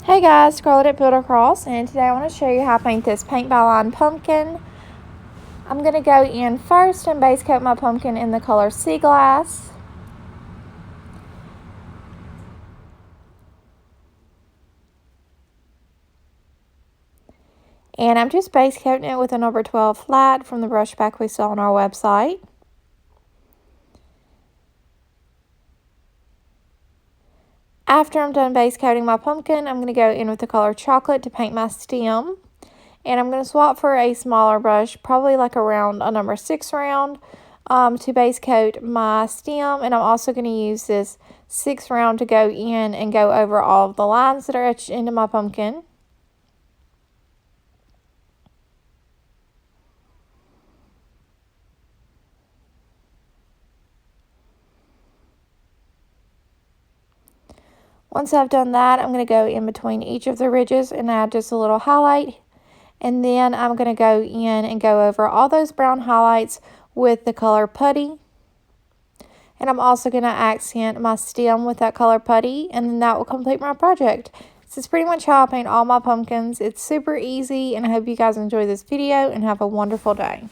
Hey guys, Scarlett at Builder Cross, and today I want to show you how to paint this paint by line pumpkin. I'm going to go in first and base coat my pumpkin in the color Sea Glass. And I'm just base coating it with a number 12 flat from the brush pack we saw on our website. After I'm done base coating my pumpkin, I'm going to go in with the color Chocolate to paint my stem. And I'm going to swap for a smaller brush, probably like around a number 6 round, to base coat my stem. And I'm also going to use this 6 round to go in and go over all of the lines that are etched into my pumpkin. Once I've done that, I'm going to go in between each of the ridges and add just a little highlight. And then I'm going to go in and go over all those brown highlights with the color Putty. And I'm also going to accent my stem with that color Putty, and then that will complete my project. This is pretty much how I paint all my pumpkins. It's super easy, and I hope you guys enjoy this video and have a wonderful day.